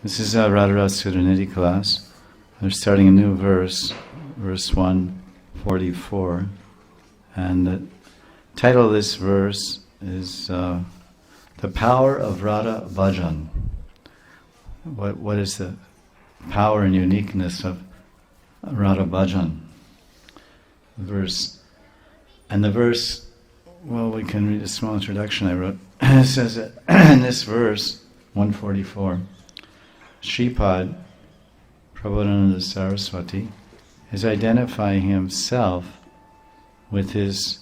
This is our Radharasa Sudhanidhi class. We're starting a new verse, verse 144. And the title of this verse is The Power of Radha Bhajan. What is the power and uniqueness of Radha Bhajan? The verse, well, we can read a small introduction I wrote. It says that in this verse, 144, Shripad, Prabodhananda Saraswati, is identifying himself with his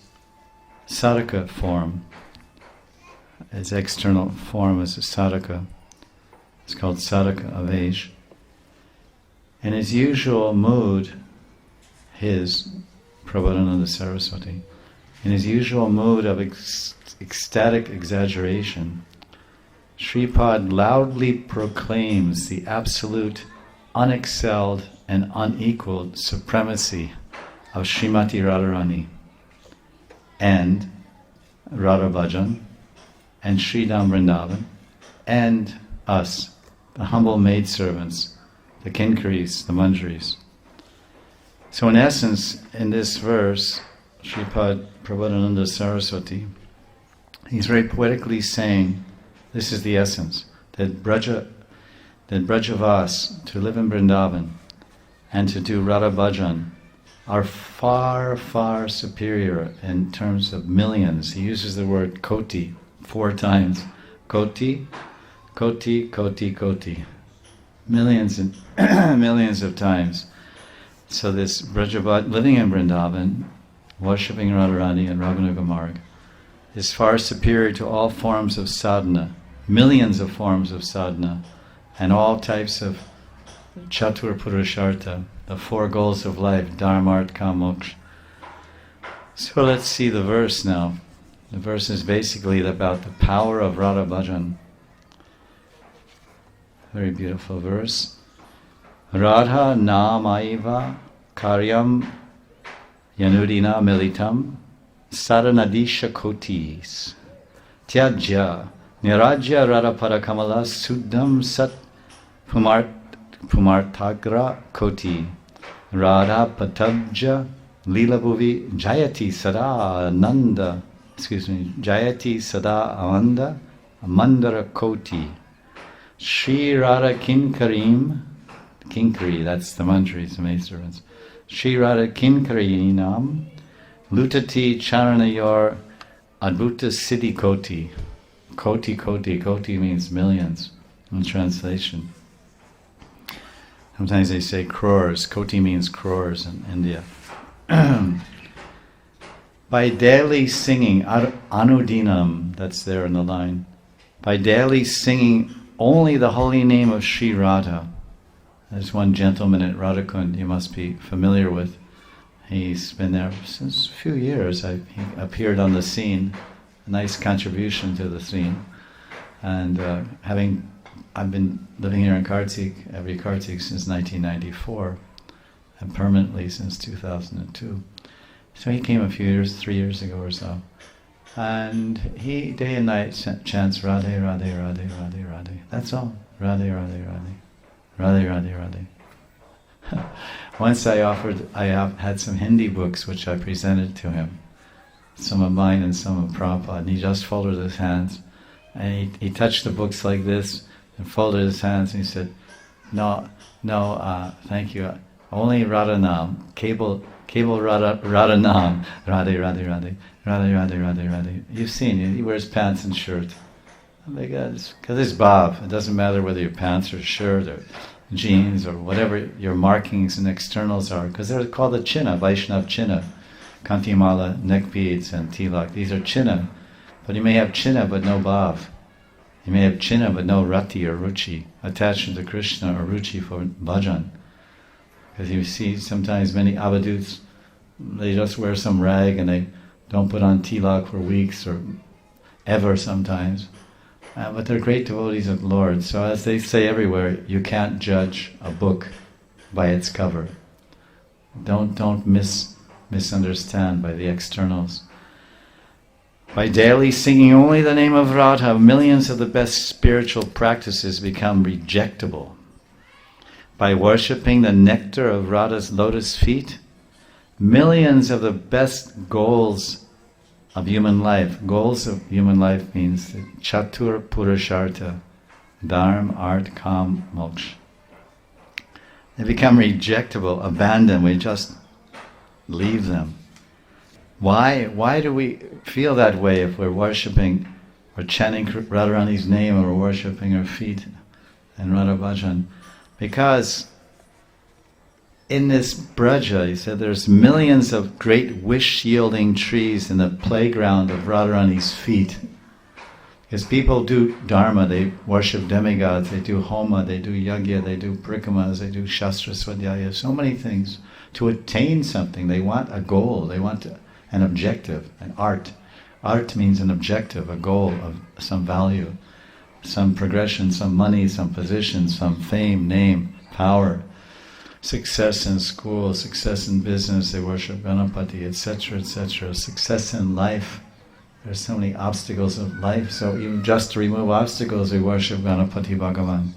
sadhaka form, his external form as a sadhaka. It's called sadhaka avesh. In his usual mood, Prabodhananda Saraswati, in his usual mood of ecstatic exaggeration, Shripad loudly proclaims the absolute, unexcelled and unequaled supremacy of Srimati Radharani and Radha Bhajan and Sridham Vrindavan and us, the humble maidservants, the kinkaris, the manjaris. So in essence, in this verse, Shripad Prabodhananda Saraswati, he's very poetically saying, this is the essence, that Brajavas, to live in Vrindavan and to do Radha Bhajan, are far, far superior in terms of millions. He uses the word koti 4 times. Koti, koti, koti, koti. Millions and millions of times. So this Brajavat, living in Vrindavan, worshipping Radharani and Raghunaga Marg, is far superior to all forms of sadhana, millions of forms of sadhana, and all types of chatur purushartha, the 4 goals of life, dharma, artha, kama, moksha. So let's see the verse now. The verse is basically about the power of Radha Bhajan. Very beautiful verse. Radha namaiva karyam yanudina militam saranadisha kotis tyajya nirajya radha parakamala suddham sat pumartagra koti radha patabja lila bhuvi jayati sada ananda mandara koti Shri Radha Kinkari, that's the manjaris, the maidservants. Shri Radha Kinkarinam Lutati Charanayor Adbhuta Siddhi Koti. Koti means millions in translation. Sometimes they say crores. Koti means crores in India. By daily singing, Anudinam, that's there in the line, by daily singing only the holy name of Sri Radha. There's one gentleman at Radhakund you must be familiar with. He's been there since a few years. He appeared on the scene, a nice contribution to the scene. And I've been living here in Kartik, every Kartik since 1994, and permanently since 2002. So he came 3 years ago or so. And he day and night chants Radhe, Radhe, Radhe, Radhe, Radhe. That's all. Radhe, Radhe, Radhe. Radhe, Radhe, Radhe. Once I had some Hindi books which I presented to him. Some of mine and some of Prabhupada. And he just folded his hands. And he touched the books like this and folded his hands and he said, no, thank you. Only Radhanam. Cable Radhanam. Radhe, Radhe, Radhe. Radhe, Radhe, Radhe, Radhe. You've seen it. He wears pants and shirt. Because it's bhav. It doesn't matter whether your pants or shirt or jeans or whatever your markings and externals are. Because they're called the chinna, Vaishnav chinna. Kantimala, neck beads and tilak. These are chinna. But you may have chinna but no bhav. You may have chinna but no rati or ruchi. Attachment to Krishna or ruchi for bhajan. Because you see sometimes many avaduts, they just wear some rag and they don't put on tilak for weeks or ever sometimes. But they're great devotees of the Lord. So as they say everywhere, you can't judge a book by its cover. Don't misunderstand by the externals. By daily singing only the name of Radha, millions of the best spiritual practices become rejectable. By worshipping the nectar of Radha's lotus feet, millions of the best goals of human life. Goals of human life means Chatur Purushartha, Dharma, Art, Kam, Moksha. They become rejectable, abandoned. We just leave them. Why do we feel that way if we're worshipping or chanting Radharani's name or worshipping her feet and Radha Bhajan? Because in this Braja, he said, there's millions of great wish-yielding trees in the playground of Radharani's feet. Because people do dharma, they worship demigods, they do homa, they do yajna, they do parikamas, they do shastra swadhyaya, so many things to attain something. They want a goal, they want an objective, an art. Art means an objective, a goal of some value, some progression, some money, some position, some fame, name, power, success in school, success in business, they worship Ganapati, etc., etc., success in life. There's so many obstacles of life, so even just to remove obstacles, we worship Ganapati Bhagavan.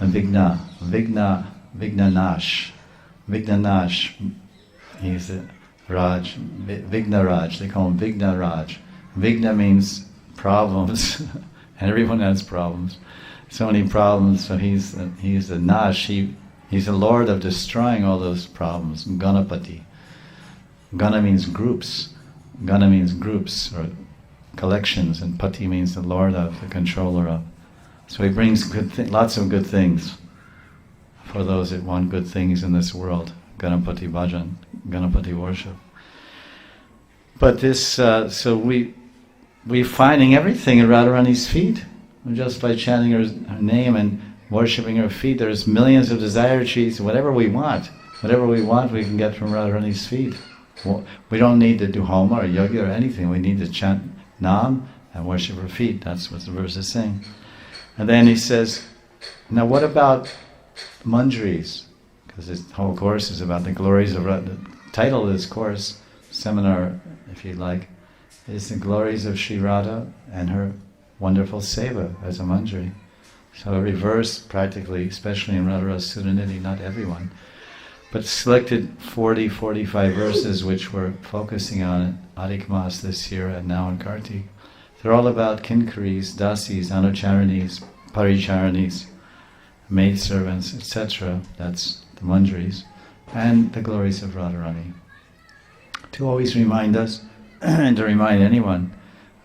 And Vigna Nash. He's a Raj, Vigna Raj, they call him Vigna Raj. Vigna means problems, and everyone has problems. So many problems, so he's the Nash, he's the Lord of destroying all those problems, Ganapati. Gana means groups. Gana means groups or collections, and Pati means the Lord of, the controller of. So he brings lots of good things for those that want good things in this world. Ganapati Bhajan, Ganapati worship. But this, so we're finding everything at Radharani's feet. Just by chanting her name and worshipping her feet, there's millions of desire trees. Whatever we want we can get from Radharani's feet. We don't need to do homa or yoga or anything. We need to chant Nam and worship her feet. That's what the verse is saying. And then he says, now what about Manjaris? Because this whole course is about the glories of Radha. The title of this course, seminar, if you like, is the glories of Sri Radha and her wonderful seva as a Manjari. So every verse, practically, especially in Radhara's Sudhanidhi, not everyone, but selected 40, 45 verses which we're focusing on in Adhik Mas this year and now in Kartik. They're all about kinkaris, dasis, anucharanis, paricharanis, maidservants, etc. That's the Manjaris, and the glories of Radharani. To always remind us, and to remind anyone,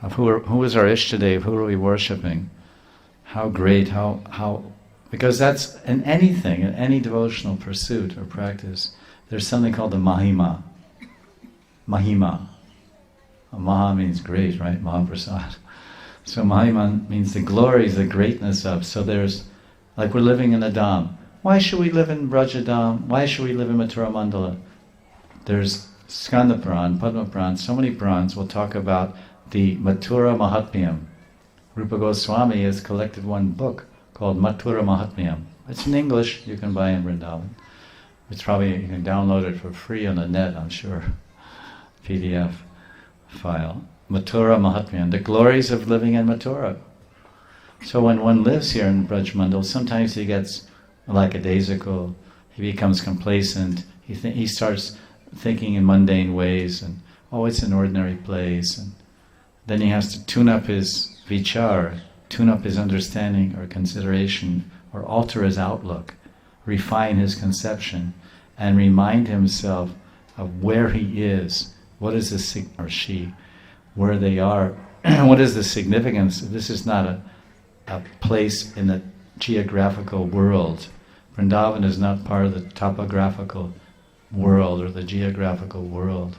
of who is our Ishtadev, who are we worshipping, how great, how because that's in anything, in any devotional pursuit or practice, there's something called the Mahima. Mahima. Maha means great, right? Mahaprasad. So Mahima means the glories, the greatness of. So there's, like we're living in a Dham. Why should we live in Brajadam? Why should we live in Mathura Mandala? There's Skanda Puran, Padma Puran, so many Purans will talk about the Mathura Mahatmyam. Rupa Goswami has collected one book called Mathura Mahatmyam. It's in English, you can buy in Vrindavan. It's probably, you can download it for free on the net, I'm sure. PDF file. Mathura Mahatmyam, the glories of living in Mathura. So when one lives here in Braj Mandal, sometimes he gets lackadaisical, he becomes complacent, he starts thinking in mundane ways, and it's an ordinary place, and then he has to tune up his vichar, tune up his understanding or consideration, or alter his outlook, refine his conception, and remind himself of where he is, what is the or she, where they are, what is the significance. This is not a place in the geographical world. Vrindavan is not part of the topographical world or the geographical world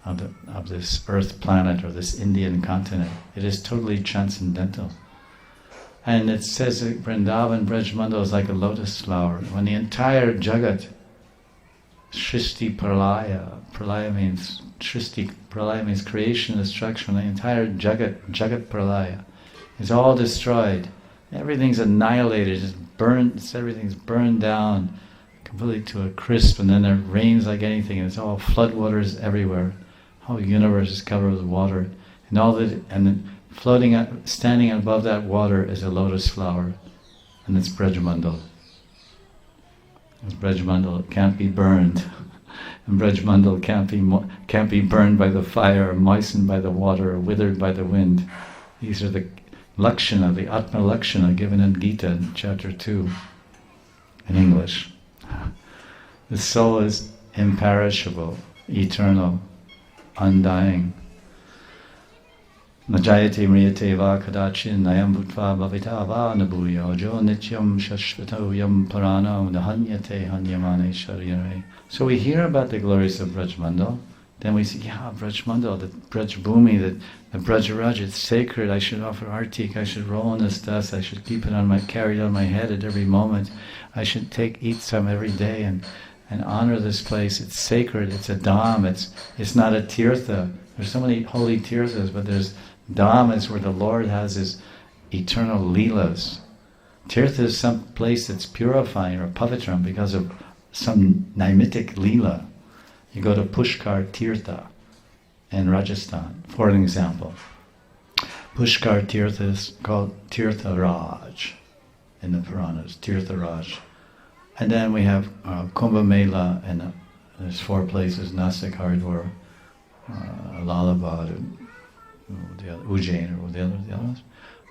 of this earth planet or this Indian continent. It is totally transcendental. And it says that Vrindavan, Braj Mandal is like a lotus flower. When the entire Jagat, Shristi Pralaya means Shristi Pralaya means creation, destruction. The entire Jagat Pralaya is all destroyed. Everything's annihilated, it's burned, everything's burned down completely to a crisp, and then it rains like anything, and it's all floodwaters everywhere. The whole universe is covered with water. And then standing above that water is a lotus flower, and it's Brajmandal. Brajmandal can't be burned, and Brajmandal can't be burned by the fire, or moistened by the water, or withered by the wind. These are the Lakshana, the Atma Lakshana given in Gita, chapter 2, in English. The soul is imperishable, eternal, undying. Najayate mriyate va kadachin nayam bhutva bhavita va nabhuyo jo nityam shashvato yam parano nahanyate hanyamane sharirare. So we hear about the glories of Brajmandal, then we say, yeah, Brajmandal, the Braj Bhumi, the Brajaraj, it's sacred, I should offer artik, I should roll in this dust, I should keep it carried on my head at every moment, I should eat some every day and honor this place. It's sacred, it's a dham, it's not a tirtha. There's so many holy tirthas, but there's dham is where the Lord has his eternal leelas. Tirtha is some place that's purifying, or pavitram, because of some naimitic leela. You go to Pushkar Tirtha in Rajasthan, for an example. Pushkar Tirtha is called Tirtha Raj in the Puranas, Tirtha Raj. And then we have Kumbh Mela, and there's 4 places, Nasik, Haridwar, Allahabad, and Ujjain, or the others.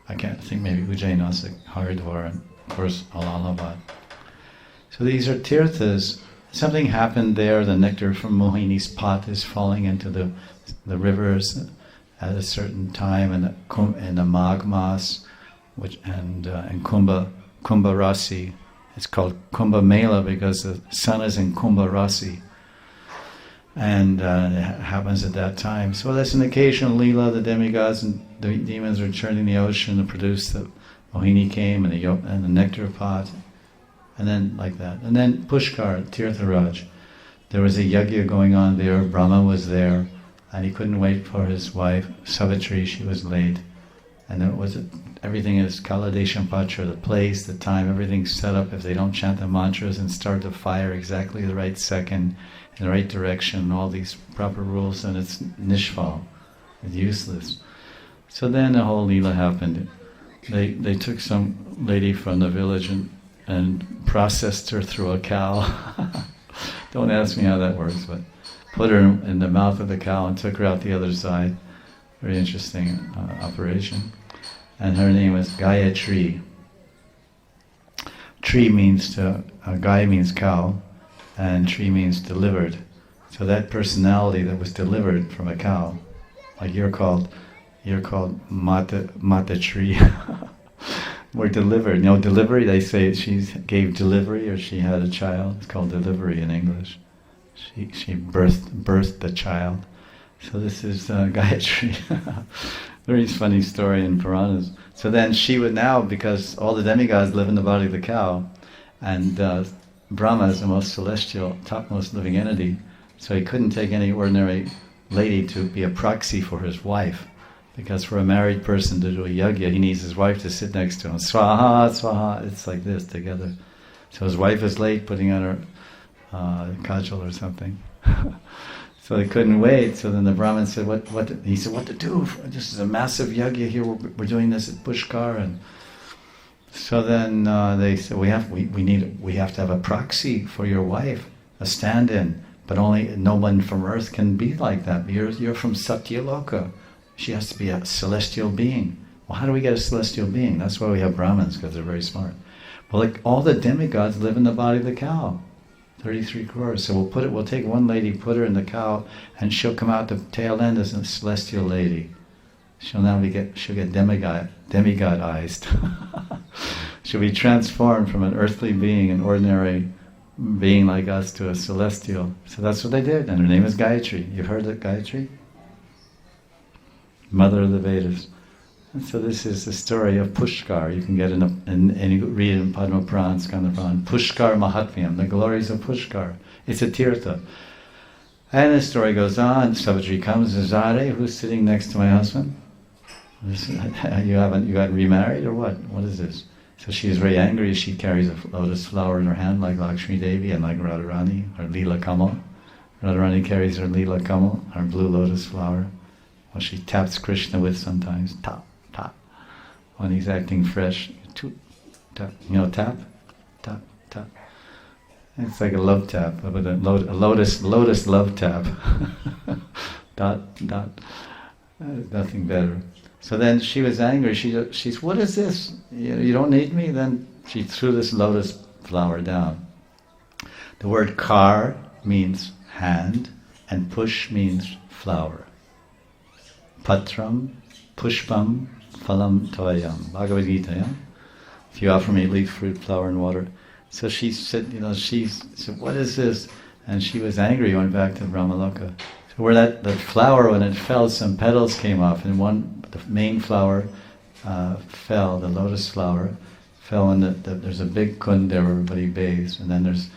I can't think, maybe Ujjain, Nasik, Haridwar, and of course Allahabad. So these are tirthas. Something happened there, the nectar from Mohini's pot is falling into the rivers at a certain time, in the Magh Mas, and Kumbha Rasi. It's called Kumbh Mela because the sun is in Kumbh Rasi, and it happens at that time. So that's an occasional leela. The demigods and the demons are churning the ocean to produce the Mohini came and the nectar pot, and then like that. And then Pushkar, Tirtharaj, there was a yajna going on there. Brahma was there, and he couldn't wait for his wife Savitri. She was late, and everything is Kaladesham Patra, the place, the time, everything's set up. If they don't chant the mantras and start the fire exactly the right second, in the right direction, all these proper rules, then it's nishfal, it's useless. So then the whole Leela happened. They took some lady from the village and processed her through a cow. Don't ask me how that works, but put her in the mouth of the cow and took her out the other side. Very interesting operation. And her name was Gayatri. Tree means Gaya means cow, and tree means delivered. So that personality that was delivered from a cow, like you're called Mata Tree. We're delivered. Delivery, they say she gave delivery, or she had a child. It's called delivery in English. She birthed the child. So this is Gayatri. Very funny story in Puranas. So then she would now, because all the demigods live in the body of the cow, and Brahma is the most celestial, topmost living entity, so he couldn't take any ordinary lady to be a proxy for his wife, because for a married person to do a yajna, he needs his wife to sit next to him. Swaha, swaha, it's like this together. So his wife is late putting on her kajal or something. So they couldn't wait. So then the Brahmin said, he said, what to do? This is a massive yajna here. We're doing this at Pushkar. And so then they said, we have to have a proxy for your wife, a stand-in. But only no one from earth can be like that. You're from Satyaloka. She has to be a celestial being. Well, how do we get a celestial being? That's why we have Brahmins, because they're very smart. Well, like all the demigods live in the body of the cow. 33 crores. So we'll take one lady, put her in the cow, and she'll come out the tail end as a celestial lady. She'll get demigod-ized. She'll be transformed from an earthly being, an ordinary being like us, to a celestial. So that's what they did, and her name is Gayatri. You've heard of Gayatri? Mother of the Vedas. And so this is the story of Pushkar. You can get and you read it in Padma Puran, Skanda Puran. Pushkar Mahatmyam, the glories of Pushkar. It's a tirtha. And the story goes on. Savitri comes, Zare, who's sitting next to my husband? You got remarried or what? What is this? So she is very angry. She carries a lotus flower in her hand like Lakshmi Devi and like Radharani, her Leela Kamal. Radharani carries her Leela Kamal, her blue lotus flower. what she taps Krishna with sometimes. Tap, tap. When he's acting fresh, tap, tap, tap, tap. It's like a love tap, but a lotus love tap. Dot, dot. There's nothing better. So then she was angry. She's, what is this? You don't need me? Then she threw this lotus flower down. The word kar means hand, and push means flower. Patram, pushpam, phalam toyam. Bhagavad Gita, yeah? If you offer me leaf, fruit, flower, and water. So she said, she said, what is this? And she was angry, went back to Brahmaloka. So where that flower, when it fell, some petals came off, and the main flower fell, the lotus flower, fell in there's a big kund there where everybody bathes, and then there's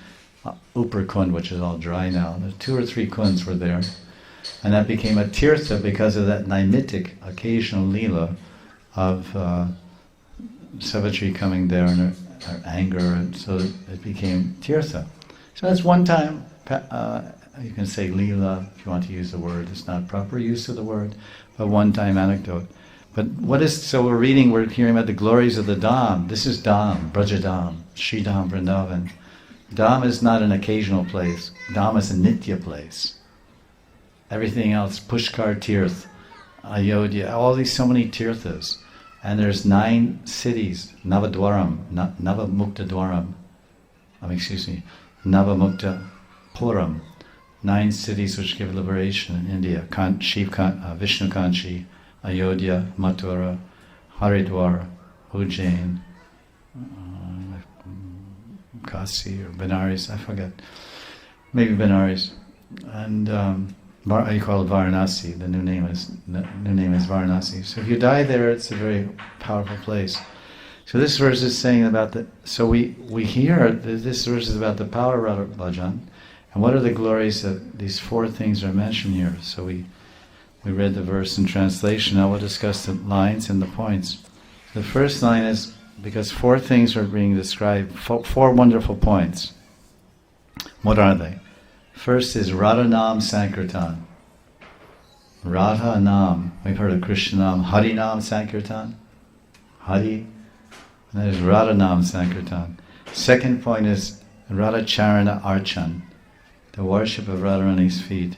Upar Kund, which is all dry now. There's 2 or 3 kunds were there. And that became a tirtha because of that naimittic occasional lila of Savitri coming there and her anger, and so it became tirtha. So that's one time, you can say lila if you want to use the word, it's not proper use of the word, but one time anecdote. But so we're hearing about the glories of the Dham. This is Dham, Braja Dham, Shri Dham, Vrindavan. Dham is not an occasional place, Dham is a nitya place. Everything else, Pushkar Tirth, Ayodhya, all these so many tirthas. And there's 9 cities, Navadwaram, Navamukta Dwaram, Navamukta Puram, 9 cities which give liberation in India, Vishnu Kanchi, Ayodhya, Mathura, Haridwar, Ujjain, Kasi or Benares, I forget, maybe Benares, and you call it Varanasi. The new name is Varanasi. So if you die there, it's a very powerful place. So this verse is saying about so we hear this verse is about the power of bhajan, and what are the glories of these 4 things are mentioned here. So we read the verse in translation. Now we'll discuss the lines and the points. The first line is because 4 things are being described, 4 wonderful points. What are they? First is Radha Nam Sankirtan. Radha Nam. We've heard of Krishna Nam. Hari Nam Sankirtan. Hari. And that is Radha Nam Sankirtan. Second point is Radha Charana Archan. The worship of Radharani's feet.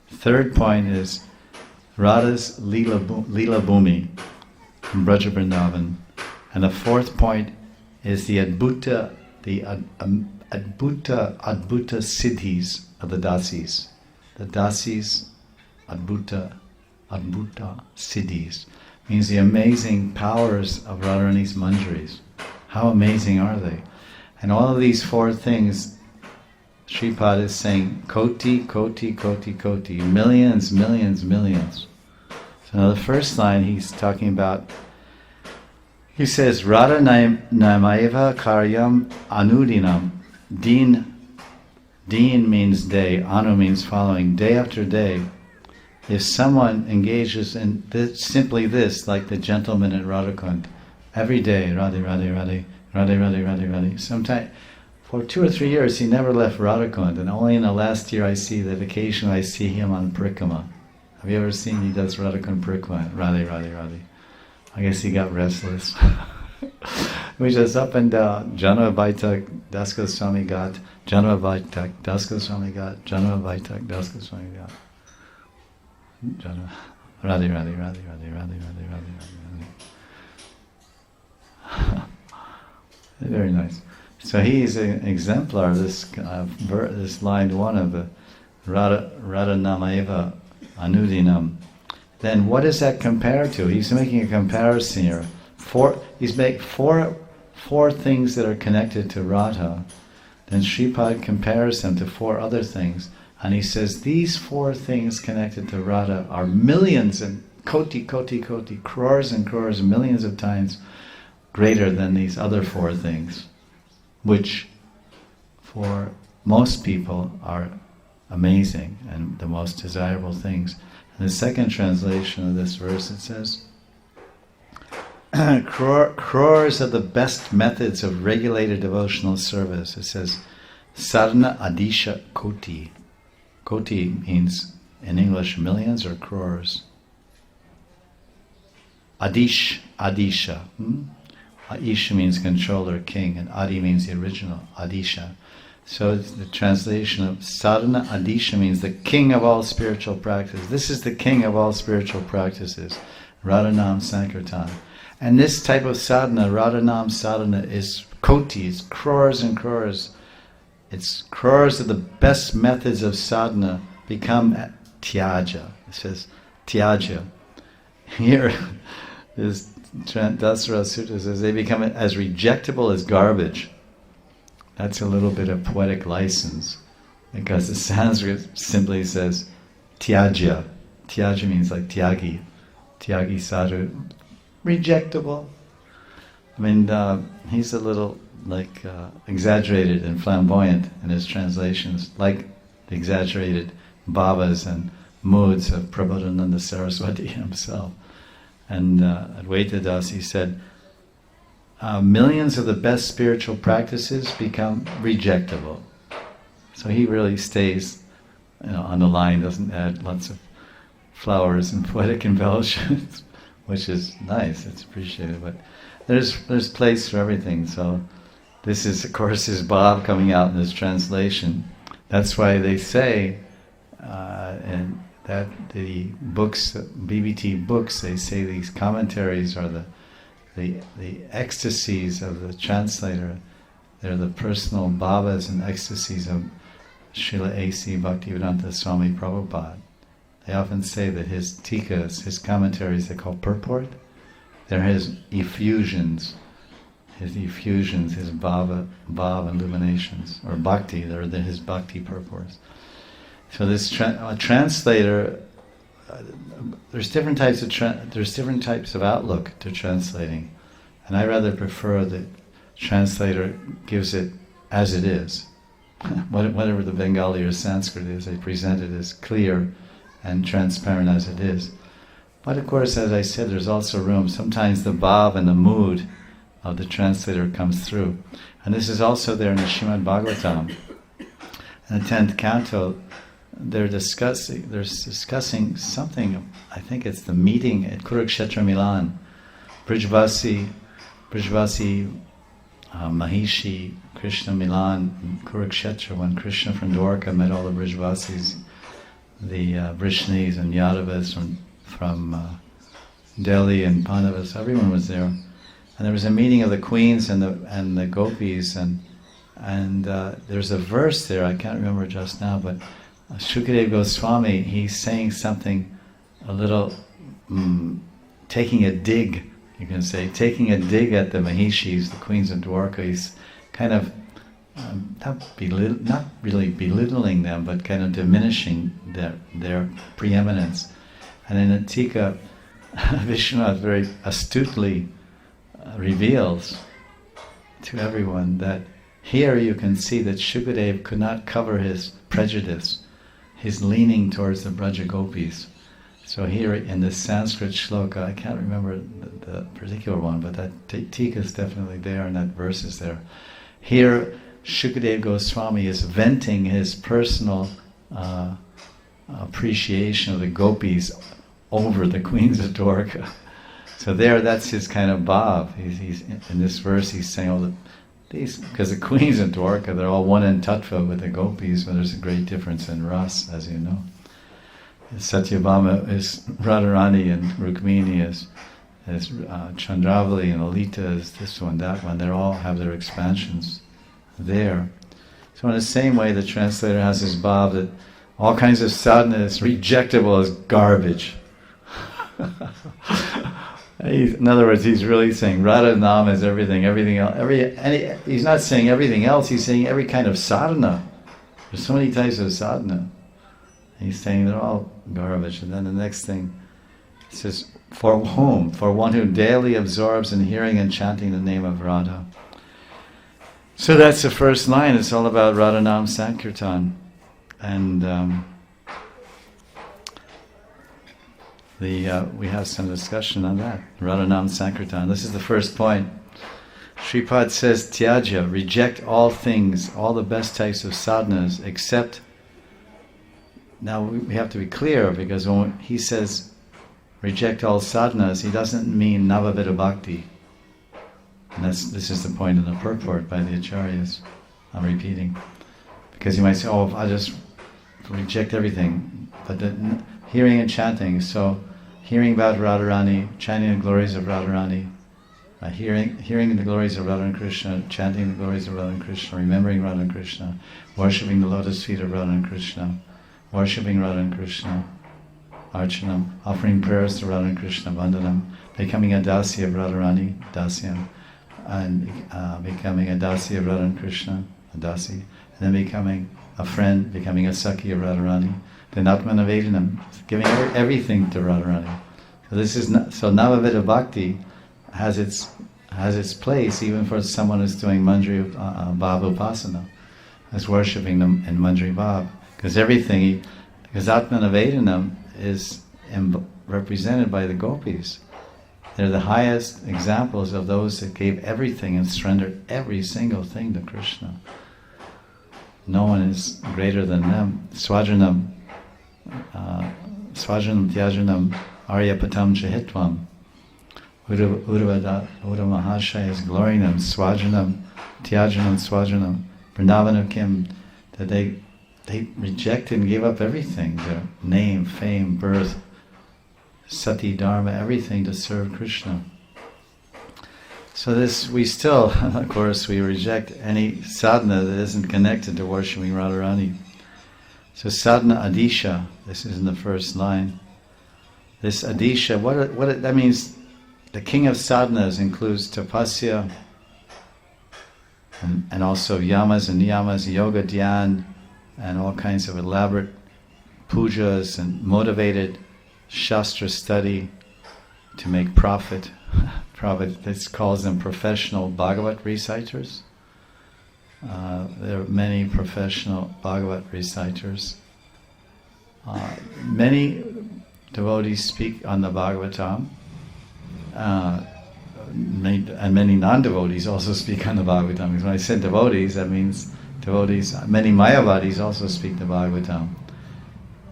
Third point is Radha's Leela Bhumi from Braja Vrindavan. And the fourth point is the Adbhuta Siddhis of the Dasis. The Dasis, Adbhuta Siddhis, means the amazing powers of Radharani's Manjaris. How amazing are they? And all of these 4 things, Sripad is saying, Koti, Koti, Koti, Koti, millions, millions, millions. So now the first line he's talking about, he says, Radha Namayeva Karyam Anudinam. Din means day, anu means following, day after day. If someone engages in simply this, like the gentleman at Radhakund, every day, Radhe, Radhe, Radhe, Radhe, Radhe, Radhe, Radhe. Sometime, for 2 or 3 years, he never left Radhakund, and only in the last year I see occasionally I see him on Parikrama. Have you ever seen he does Radhakund Parikrama? Radhe, Radhe, Radhe. I guess he got restless. We just up and down. Janava Baitak, Das Goswami got. Janava Baitak, Das Goswami got. Janava Baitak, Das Goswami got. Janava. Radhe, Radhe, Radhe, Radhe, Radhe, Radhe, Radhe, Radhe. Very nice. So he is an exemplar of this line 1 of the Radha Namayeva Anudinam. Then what does that compare to? He's making a comparison here. He's making four things that are connected to Radha. Then Sripad compares them to 4 other things. And he says these 4 things connected to Radha are millions and koti, crores and crores, millions of times greater than these other 4 things, which for most people are amazing and the most desirable things. In the second translation of this verse it says, crores are the best methods of regulated devotional service. It says, Sarna Adisha Koti. Koti means, in English, millions or crores. Adisha. Isha means controller, king, and Adi means the original, Adisha. So the translation of sadhana Adisha means the king of all spiritual practices. This is the king of all spiritual practices, Radhanam Sankirtan. And this type of sadhana, Radhanam sadhana, is koti, it's crores and crores. It's crores of the best methods of sadhana become tyaja. It says tyaja. Here, this Dasara Sutta says they become as rejectable as garbage. That's a little bit of poetic license, because the Sanskrit simply says tyaja. Tyaja means like tyagi. Tyagi sadhu. Rejectable. I mean, he's a little exaggerated and flamboyant in his translations, like the exaggerated bhavas and moods of Prabodhananda Saraswati himself. And Advaita Das, he said, millions of the best spiritual practices become rejectable. So he really stays, on the line, doesn't add lots of flowers and poetic embellishments, which is nice, it's appreciated. But there's place for everything. So this is, of course, his bhav coming out in his translation. That's why they say, and that the books, BBT books, they say these commentaries are the ecstasies of the translator. They're the personal bhavas and ecstasies of Srila A.C. Bhaktivedanta Swami Prabhupada. They often say that his tikas, his commentaries, they call purport. They're his effusions, his bhava illuminations, or bhakti. They're his bhakti purports. So this translator, there's different types of outlook to translating, and I rather prefer that translator gives it as it is. Whatever the Bengali or Sanskrit is, they present it as clear and transparent as it is. But of course, as I said, there's also room. Sometimes the bhav and the mood of the translator comes through. And this is also there in the Srimad Bhagavatam. In the 10th canto, they're discussing something, I think it's the meeting at Kurukshetra Milan. Brijvasi, Mahishi, Krishna Milan, Kurukshetra, when Krishna from Dwarka met all the Brijvasis, the Vrishnis and Yadavas from Delhi and Pandavas, everyone was there. And there was a meeting of the queens and the gopis, and there's a verse there, I can't remember just now, but Shukadeva Goswami, he's saying something a little, taking a dig, you can say, taking a dig at the Mahishis, the queens of Dwarka. He's kind of, not really belittling them, but kind of diminishing their preeminence. And in Atika, Vishwanath very astutely reveals to everyone that here you can see that Shukadeva could not cover his prejudice, his leaning towards the Braja Gopis. So here in this Sanskrit shloka, I can't remember the particular one, but that tika is definitely there and that verse is there. Here, Shukadeva Goswami is venting his personal appreciation of the gopis over the queens of Dwarka. So there, that's his kind of bhav. He's in this verse, he's saying, because the queens of Dwarka, they're all one in tattva with the gopis, but there's a great difference in ras, as you know. Satyabhama is Radharani, and Rukmini is Chandravali, and Alita is this one, that one. They all have their expansions there. So in the same way, the translator has his bhav that all kinds of sadhana is rejectable as garbage. In other words, he's really saying Radha Nam is everything else. He's not saying everything else, he's saying every kind of sadhana. There's so many types of sadhana. He's saying they're all garbage. And then the next thing, it says, for whom? For one who daily absorbs in hearing and chanting the name of Radha. So that's the first line. It's all about Radha Nam Sankirtan. And we have some discussion on that. Radha Nam Sankirtan. This is the first point. Sripad says, Tyaja, reject all things, all the best types of sadhanas, except. Now we have to be clear, because when he says reject all sadhanas, he doesn't mean Navavida Bhakti. And this is the point in the purport by the Acharyas. I'm repeating. Because you might say, oh, I just reject everything. But hearing and chanting, so hearing about Radharani, chanting the glories of Radharani, hearing the glories of Radha and Krishna, chanting the glories of Radha and Krishna, remembering Radha and Krishna, worshipping the lotus feet of Radha and Krishna, worshipping Radha and Krishna, Archanam, offering prayers to Radha and Krishna, Vandanam, becoming a dasi of Radharani, Dasyam, and becoming a dasi of Radha and Krishna, a dasi, and then becoming a friend, becoming a Sakhi of Radharani, then Atmana Vedanam, giving everything to Radharani. So this is so Navavida Bhakti has its place even for someone who's doing Manjari Bhav Upasana, is worshipping them in Manjari Bhav, because Atmana Vedanam is represented by the gopis. They're the highest examples of those that gave everything and surrendered every single thing to Krishna. No one is greater than them. Swajanam Tyajanam Aryapatam Chahitvam. Uddhava Mahashaya is glorying them. Swajanam Tyajanam Swajanam. Vrindavanam Kim, that they rejected and gave up everything, their name, fame, birth, sati, dharma, everything to serve Krishna. So we still, of course, we reject any sadhana that isn't connected to worshipping Radharani. So sadhana adisha, this is in the first line. This adisha, that means the king of sadhanas includes tapasya, and also yamas and niyamas, yoga, dhyan, and all kinds of elaborate pujas and motivated shastra study to make profit. This calls them professional Bhagavat reciters. There are many professional Bhagavat reciters. Many devotees speak on the Bhagavatam, and many non-devotees also speak on the Bhagavatam. Because when I said devotees, that means devotees. Many Mayavadis also speak the Bhagavatam.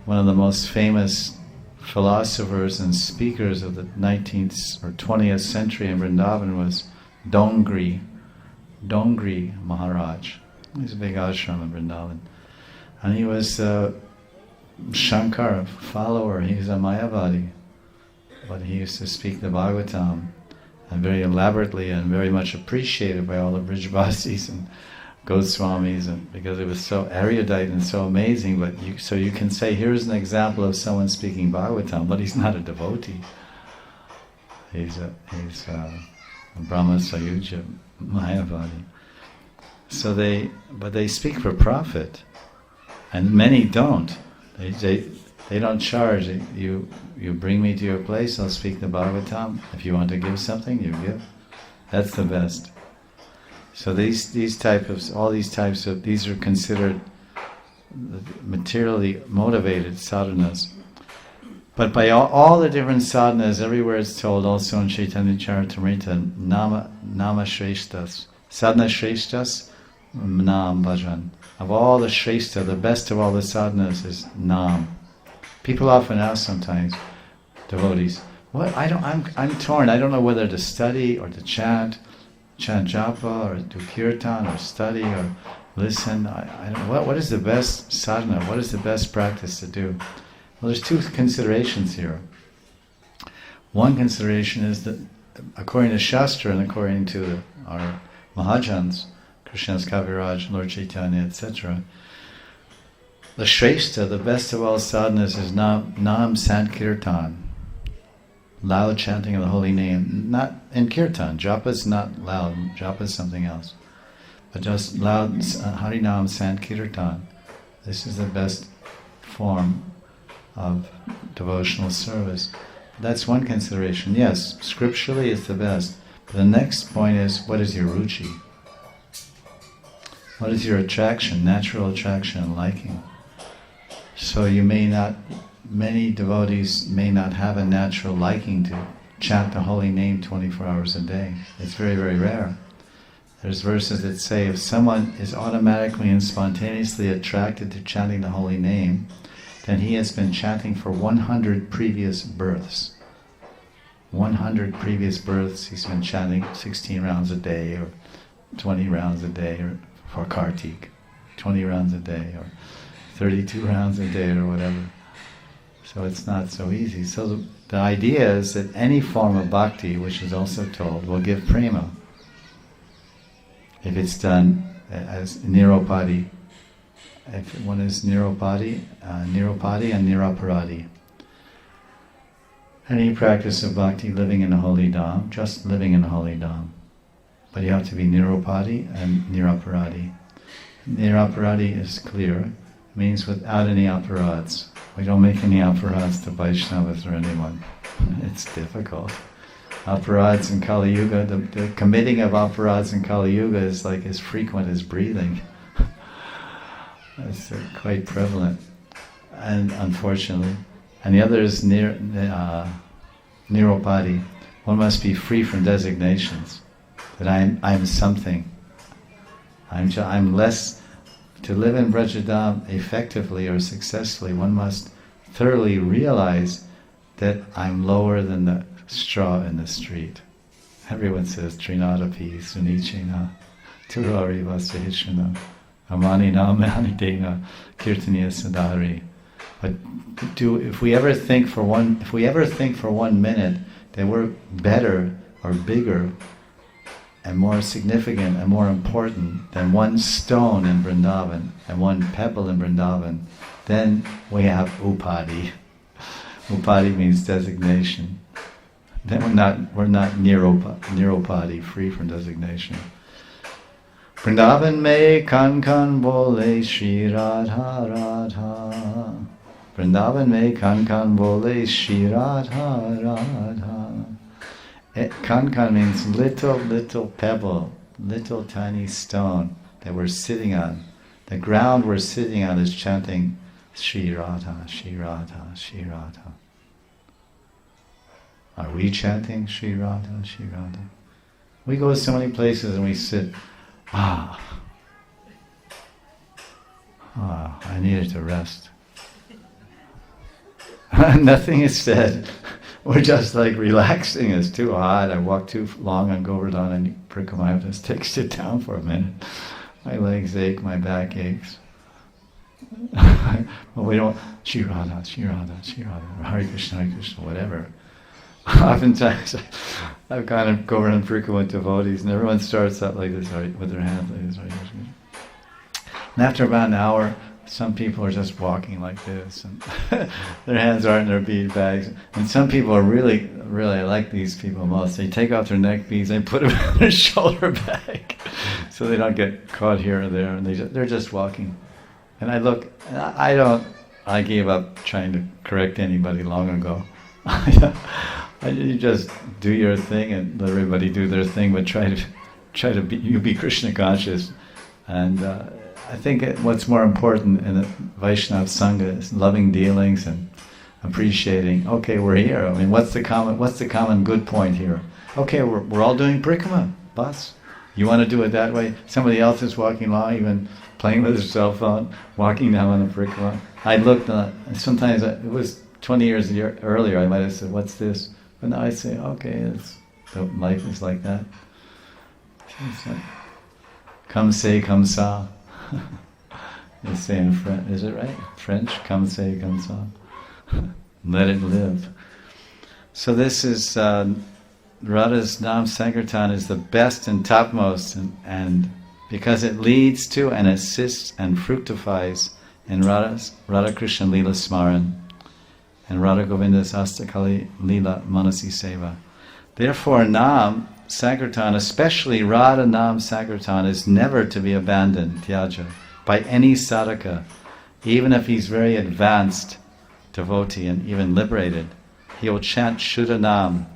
One of the most famous philosophers and speakers of the 19th or 20th century in Vrindavan was Dongri Maharaj. He's a big ashram in Vrindavan. And he was Shankara follower. He was a Mayavadi. But he used to speak the Bhagavatam, and very elaborately and very much appreciated by all the Vrijvasis and Goswamis, and because it was so erudite and so amazing. But you can say, here's an example of someone speaking Bhagavatam, but he's not a devotee. He's a Brahma Sayuja Mayavadi. So they speak for profit, and many don't. They don't charge. You bring me to your place, I'll speak the Bhagavatam. If you want to give something, you give. That's the best. So these are considered materially motivated sadhanas. But by all the different sadhanas, everywhere it's told, also in Chaitanya Charitamrita, nama shreshtas. Sadhana shreshtas, nam bhajan. Of all the shrestha, the best of all the sadhanas is nam. People often ask sometimes, devotees, what? I'm torn. I don't know whether to study or to chant japa or do kirtan or study or listen. I don't know. What is the best sadhana? What is the best practice to do? Well, there's two considerations here. One consideration is that according to Shastra and according to our Mahajans, Krishnadas Kaviraj, Lord Chaitanya, etc., the Shrestha, the best of all sadhanas, is Nam Sankirtan, loud chanting of the holy name. Not in kirtan, japa is not loud, japa is something else. But just loud Harinam Sankirtan. This is the best form of devotional service. That's one consideration. Yes, scripturally it's the best. But the next point is, what is your ruchi? What is your attraction, natural attraction and liking? So many devotees may not have a natural liking to chant the holy name 24 hours a day. It's very, very rare. There's verses that say if someone is automatically and spontaneously attracted to chanting the holy name, then he has been chanting for 100 previous births. 100 previous births, he's been chanting 16 rounds a day, or 20 rounds a day, or for Kartik, 20 rounds a day, or 32 rounds a day, or whatever. So it's not so easy. So the idea is that any form of bhakti, which is also told, will give prema. If it's done as niropati, if one is niropati and niraparati. Any practice of bhakti, living in a holy dham, just living in a holy dham. But you have to be niropati and niraparati. Niraparati is clear. It means without any aparads. We don't make any aparads to Vaishnavas or anyone. It's difficult. Aparads in Kali Yuga, the committing of aparads in Kali Yuga is like as frequent as breathing. It's quite prevalent, and unfortunately. And the other is niropati. One must be free from designations. That I'm something. I'm less. To live in Brajadam effectively or successfully, one must thoroughly realize that I'm lower than the straw in the street. Everyone says Trinadapi, Sunichena, Turari Vasahishana, Amani Namani Dena, Kirtaniya Sadari. But if we ever think for 1 minute that we're better or bigger and more significant and more important than one stone in Vrindavan and one pebble in Vrindavan, then we have upadi. Upadi means designation. Then we're not niropadi, free from designation. Vrindavan me kan kan bole Shri Radha Radha. Vrindavan me kan kan bole Shri Radha Radha. Kankan means little pebble, little tiny stone that we're sitting on. The ground we're sitting on is chanting Shri Radha, Shri Radha, Shri Radha. Are we chanting Shri Radha, Shri Radha? We go to so many places and we sit, I needed to rest. Nothing is said. We're just like relaxing. It's too hot. I walk too long on Govardhan and Parikramā. I have to sit down for a minute. My legs ache, my back aches. But we don't, Shri Radha, Shri Radha, Shri Radha, Hare Krishna, whatever. Oftentimes I've gone and Govardhan Parikramā with devotees and everyone starts out like this, with their hands like this. And after about an hour, some people are just walking like this, and their hands aren't in their bead bags. And some people are really, I like these people most. They take off their neck beads, they put them in their shoulder bag, so they don't get caught here or there. And they're just walking. And I look, and I gave up trying to correct anybody long ago. You just do your thing and let everybody do their thing, but try to be Krishna conscious. And I think what's more important in the Vaishnava Sangha is loving dealings and appreciating. Okay, we're here. I mean, what's the common good point here? Okay, we're all doing Parikramā, boss. You want to do it that way? Somebody else is walking along, even playing with his cell phone, walking down on the Parikramā. I looked, and sometimes it was 20 years earlier. I might have said, "What's this?" But now I say, "Okay, life is like that." It's like, "Come say, come sa." They say in French, is it right? French, come say, come sa. Let it live. So this is, Radha's Nam Sankirtan is the best and topmost, and because it leads to and assists and fructifies in Radha Krishna Leela Smaran and Radha Govinda's Astakali Leela Manasi Seva. Therefore, Nam Sankirtan, especially Radha Nam Sankirtan, is never to be abandoned, Tyaja, by any sadhaka, even if he's very advanced devotee and even liberated. He will chant Shuddha Nam,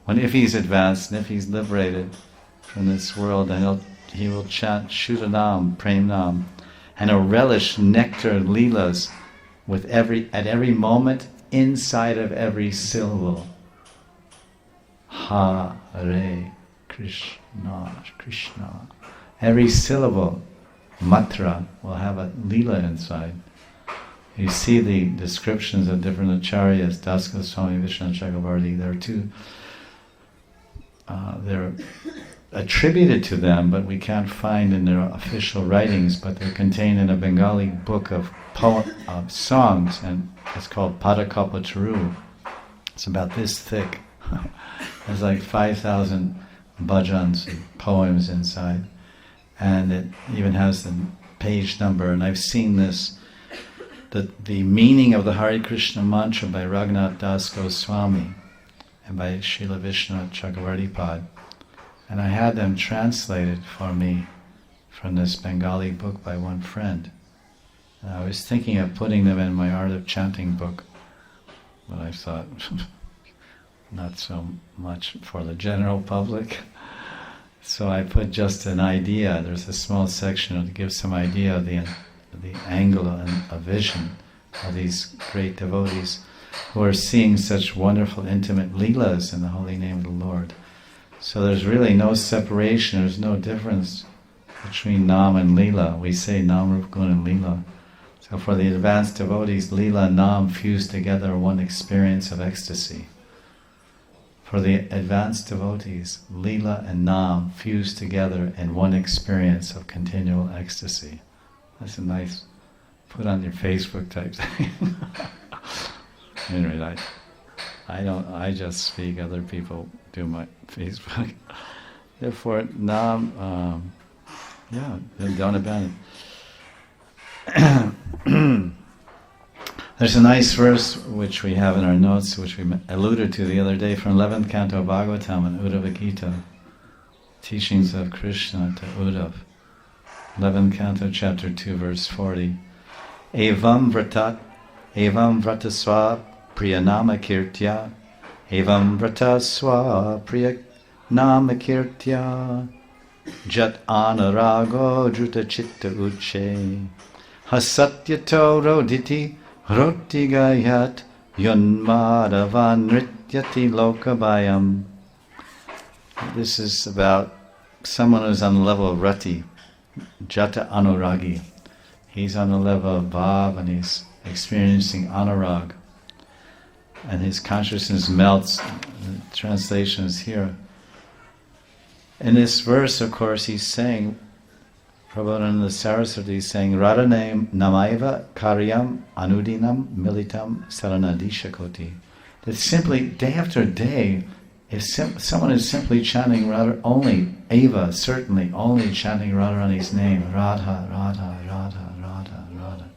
if he's advanced and if he's liberated from this world, and he will chant Shuddha Nam, Prem Nam, and he'll relish nectar leelas at every moment, inside of every syllable. Hare Krishna, Krishna. Every syllable, matra, will have a leela inside. You see the descriptions of different acharyas, Das Goswami, Vishnu Chakravarti. There are two they're attributed to them, but we can't find in their official writings, but they're contained in a Bengali book of songs, and it's called Padakapataru. It's about this thick. There's like 5,000 bhajans and poems inside, and it even has the page number, and I've seen this, the meaning of the Hare Krishna mantra by Raghunath Das Goswami and by Srila Vishnu Chakravarti Pad. And I had them translated for me from this Bengali book by one friend. And I was thinking of putting them in my Art of Chanting book, but I thought not so much for the general public. So I put just an idea. There's a small section to give some idea of the angle and a vision of these great devotees who are seeing such wonderful intimate leelas in the holy name of the Lord. So there's really no separation, there's no difference between Nam and Leela. We say Nam, Rup, Gun and Leela. So for the advanced devotees, Leela and Nam fuse together one experience of ecstasy. For the advanced devotees, Leela and Nam fuse together in one experience of continual ecstasy. That's a nice put on your Facebook type thing. Anyway, I just speak, other people do my Facebook. Therefore, Nam, don't abandon. There's a nice verse which we have in our notes, which we alluded to the other day, from 11th Canto of Bhagavatam and Uddhava Gita, teachings of Krishna to Uddhav. 11th Canto, Chapter 2, verse 40. Evam vratasva priyanama kirtya, evam vratasva priyanama jat anarago druta chitta uche, hasatyato roditi roti gayat yonmadavan rityati lokabhayam. This is about someone who's on the level of rati, jata anuragi. He's on the level of bhav and he's experiencing anurag. And his consciousness melts. The translation is here. In this verse, of course, he's saying, Prabhupada Saraswati is saying, Radhanam namaiva karyam anudinam militam saranadishakoti. That simply, day after day, if someone is simply chanting Radha, only, Eva, certainly, only chanting Radharani's name, Radha, Radha, Radha, Radha, Radha,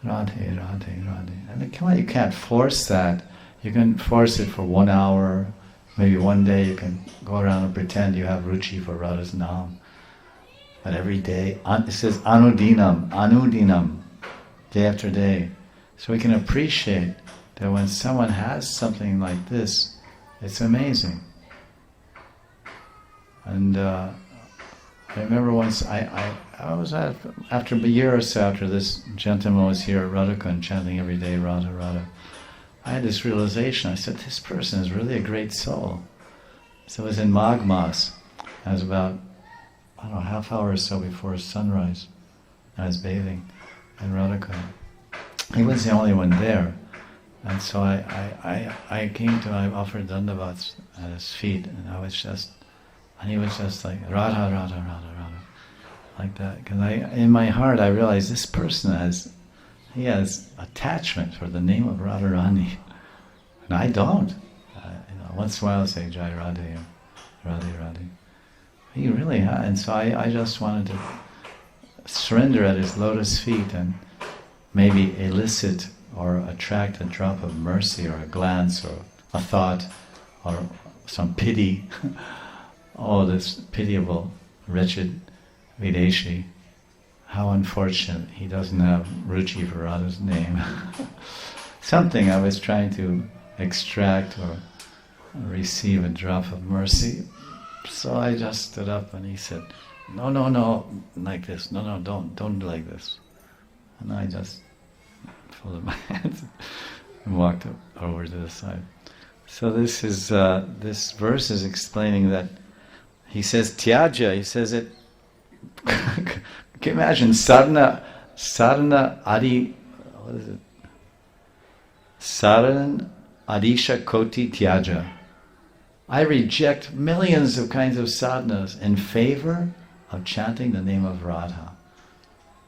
Radhe, Radhe, Radhe. And you can't force that. You can force it for 1 hour, maybe one day you can go around and pretend you have ruchi for Radha's Nam. But every day, it says anudinam, anudinam, day after day. So we can appreciate that when someone has something like this, it's amazing. And I remember once, I was after a year or so after this gentleman was here at Radhakund chanting every day, Radha, Radha, I had this realization. I said, this person is really a great soul. So it was in Magh Mas. I was about, I don't know, half hour or so before sunrise. I was bathing in Radhakund. He was the only one there. And so I offered dandavats at his feet, and he was just like, Radha, Radha, Radha, Radha, like that. Because in my heart I realized this person has attachment for the name of Radharani, and I don't. Once in a while I say Jai Radhe, Radhe, Radhe. He really has, and so I just wanted to surrender at his lotus feet and maybe elicit or attract a drop of mercy or a glance or a thought or some pity. Oh, this pitiable, wretched Videshi. How unfortunate he doesn't have ruchi for Radha's name. Something I was trying to extract or receive a drop of mercy. So I just stood up and he said, no, like this. No, don't do like this. And I just folded my hands and walked over to the side. So this verse is explaining that he says tyaja, he says it. Can you imagine sadhana adi, what is it? Sadhana adisha koti tyaja. I reject millions of kinds of sadhanas in favor of chanting the name of Radha.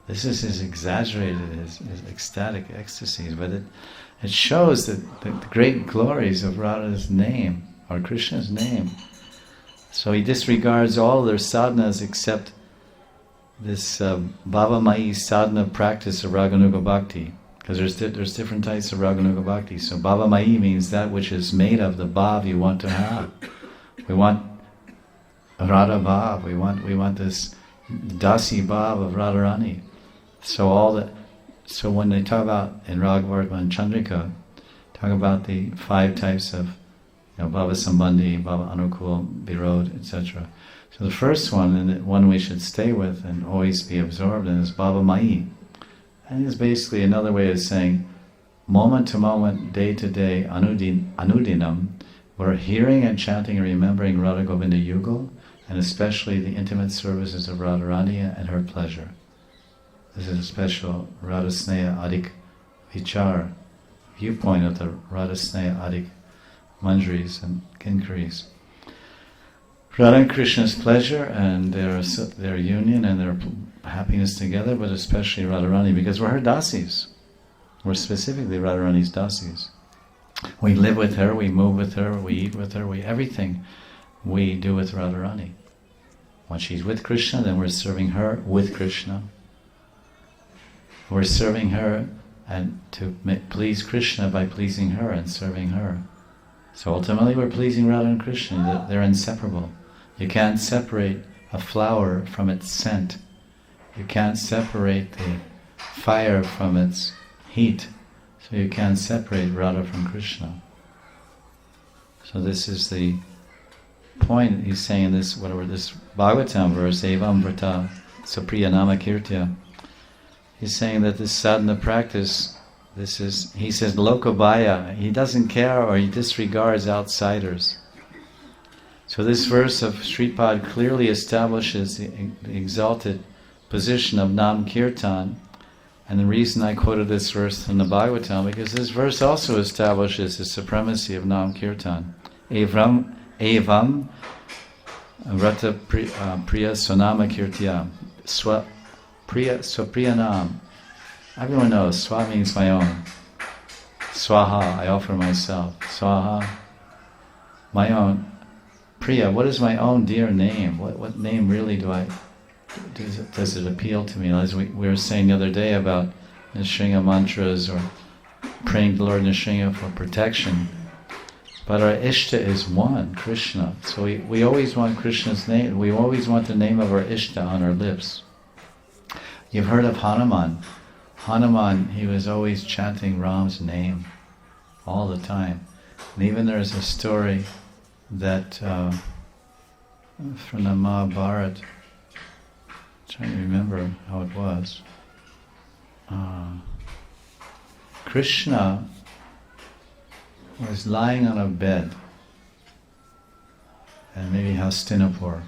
This is his exaggerated, his ecstatic ecstasies, but it shows that the great glories of Radha's name, or Krishna's name. So he disregards all their sadhanas except this Bhavamayi sadhana practice of Raganuga Bhakti. Because there's different types of Raganuga Bhakti. So Bhavamayi means that which is made of the bhav you want to have. We want Radha bhav. We want this dasi bhav of Radharani. So when they talk about in Raghavardhana and Chandrika, talk about the 5 types of bhava sambandhi, bhava anukul, birod, etc. So the first one, and the one we should stay with and always be absorbed in, is bhavamayi. And it's basically another way of saying, moment to moment, day to day, anudinam, we're hearing and chanting and remembering Radha Govinda Yugal, and especially the intimate services of Radharani and her pleasure. This is a special Radha Sneha Adik Vichar viewpoint of the Radha Sneha Adik Manjaris and Kinkaris. Radha and Krishna's pleasure and their union and their happiness together, but especially Radharani, because we're her dasis. We're specifically Radharani's dasis. We live with her, we move with her, we eat with her, everything we do with Radharani. When she's with Krishna, then we're serving her with Krishna. We're serving her and to please Krishna by pleasing her and serving her. So ultimately we're pleasing Radha and Krishna. They're inseparable. You can't separate a flower from its scent. You can't separate the fire from its heat. So you can't separate Radha from Krishna. So this is the point he's saying in this Bhagavatam verse, Evam Vrata Sapriya Nama Kirtya. He's saying that this sadhana practice, he says lokabaya, he doesn't care or he disregards outsiders. So this verse of Sripad clearly establishes the exalted position of Nam Kirtan. And the reason I quoted this verse from the Bhagavatam, because this verse also establishes the supremacy of Nam Kirtan. Evam Vrata Priya Sonama Kirtya. Swapriyanam. Everyone knows, Swa means my own. Swaha, I offer myself. Swaha, my own. Priya, what is my own dear name? What name really does it appeal to me? As we were saying the other day about Nrsimha mantras or praying to Lord Nrsimha for protection. But our Ishta is one, Krishna. So we always want Krishna's name. We always want the name of our Ishta on our lips. You've heard of Hanuman. Hanuman, he was always chanting Ram's name all the time. And even there's a story that from the Mahabharata, I'm trying to remember how it was. Krishna was lying on a bed, and maybe Hastinapur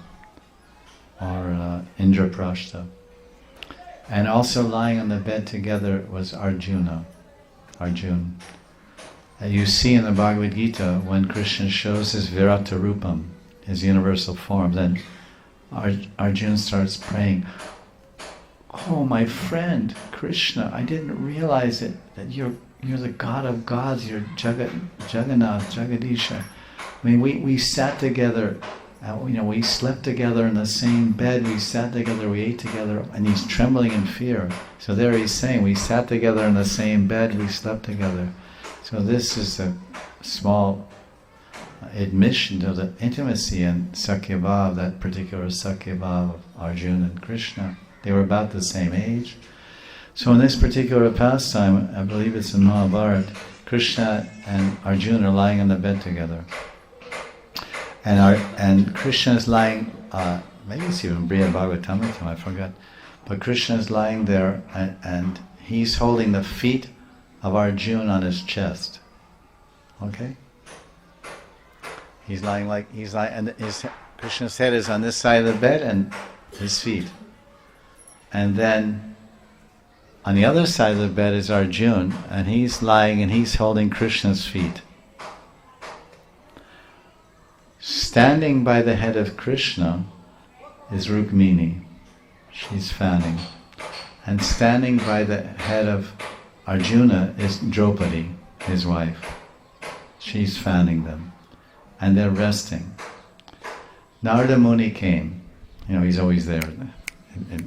or Indraprastha. And also lying on the bed together was Arjun. You see in the Bhagavad Gita, when Krishna shows his Virata Rupam, his universal form, then Arjun starts praying, "Oh, my friend Krishna, I didn't realize it, that you're the God of gods, you're Jagannath, Jagadisha. I mean, we sat together, we slept together in the same bed, we sat together, we ate together," and he's trembling in fear. So there he's saying, we sat together in the same bed, we slept together. So this is a small admission to the intimacy and Sakyabhav, that particular Sakyabhav of Arjuna and Krishna. They were about the same age. So in this particular pastime, I believe it's in Mahabharata, Krishna and Arjuna are lying on the bed together. And Krishna is lying, maybe it's even Briya Bhagavatam, I forgot, but Krishna is lying there and he's holding the feet of Arjuna on his chest. Okay? And Krishna's head is on this side of the bed and his feet. And then on the other side of the bed is Arjuna, and he's lying and he's holding Krishna's feet. Standing by the head of Krishna is Rukmini. She's fanning. And standing by the head of Arjuna is Draupadi, his wife. She's fanning them. And they're resting. Narada Muni came. He's always there in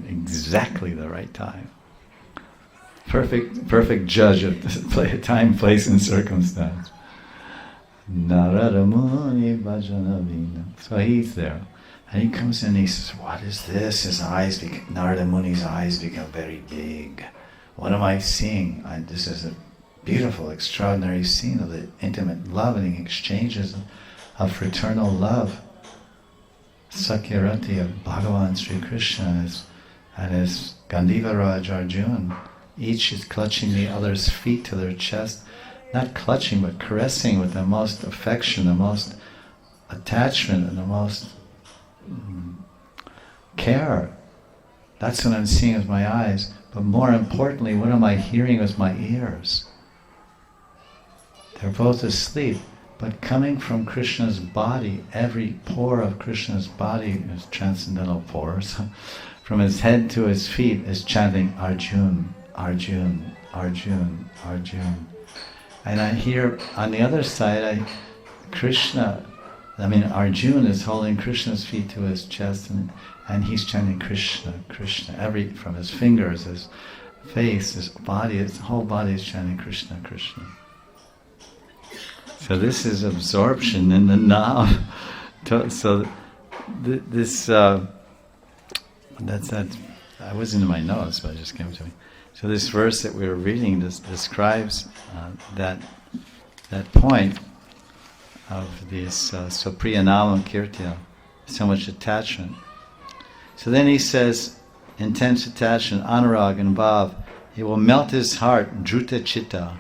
exactly the right time. Perfect judge of time, place, and circumstance. Narada Muni Bhajana Vina. So he's there. And he comes in and he says, what is this? Narada Muni's eyes become very big. What am I seeing? This is a beautiful, extraordinary scene of the intimate love and exchanges of fraternal love. Sakyarati of Bhagavan Sri Krishna and his Gandiva Raj Arjuna. Each is clutching the other's feet to their chest. Not clutching, but caressing with the most affection, the most attachment, and the most care. That's what I'm seeing with my eyes. But more importantly, what am I hearing with my ears? They're both asleep, but coming from Krishna's body, every pore of Krishna's body is transcendental pores. From his head to his feet is chanting Arjun, Arjun, Arjun, Arjun. And I hear on the other side, Arjun is holding Krishna's feet to his chest and he's chanting Krishna, Krishna. From his fingers, his face, his body, his whole body is chanting Krishna, Krishna. So this is absorption in the Nam. So I wasn't in my notes, but it just came to me. So this verse that we were reading describes that point of this Sapriyanama Kirtya, so much attachment. So then he says, intense attachment, anurag and bhav, he will melt his heart, druta chitta.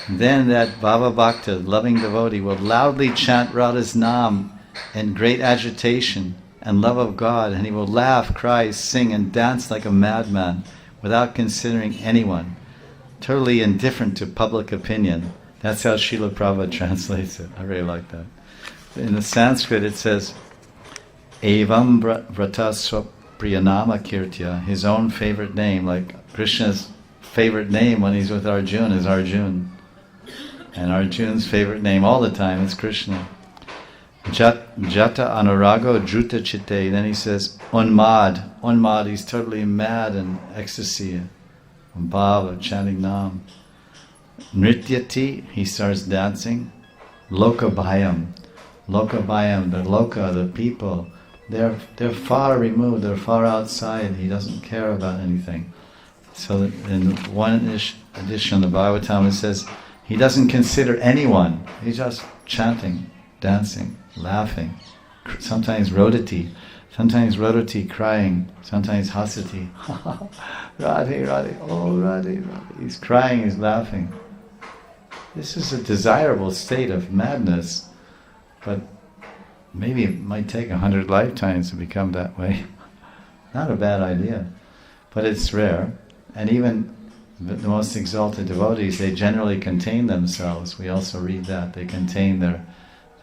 Then that bhava bhakta, loving devotee, will loudly chant Radha's Nam in great agitation and love of God, and he will laugh, cry, sing, and dance like a madman without considering anyone, totally indifferent to public opinion. That's how Srila Prabhupada translates it. I really like that. In the Sanskrit it says, Evam Vrata Swapriyanama Kirtya, his own favorite name, like Krishna's favorite name when he's with Arjuna is Arjun. And Arjun's favorite name all the time is Krishna. Jata Anurago Druta Chitte. Then he says, Unmad, he's totally mad in ecstasy. Bhava, chanting Nam. Nrityati, he starts dancing. Lokabhayam, the loka, the people, they're far removed, they're far outside, he doesn't care about anything. So in one edition of the Bhagavatam it says, he doesn't consider anyone, he's just chanting, dancing, laughing, sometimes rodati crying, sometimes hasati, Radhe, oh Radhe, he's crying, he's laughing. This is a desirable state of madness, but maybe it might take 100 lifetimes to become that way. Not a bad idea, but it's rare. And even the most exalted devotees, they generally contain themselves. We also read that. They contain their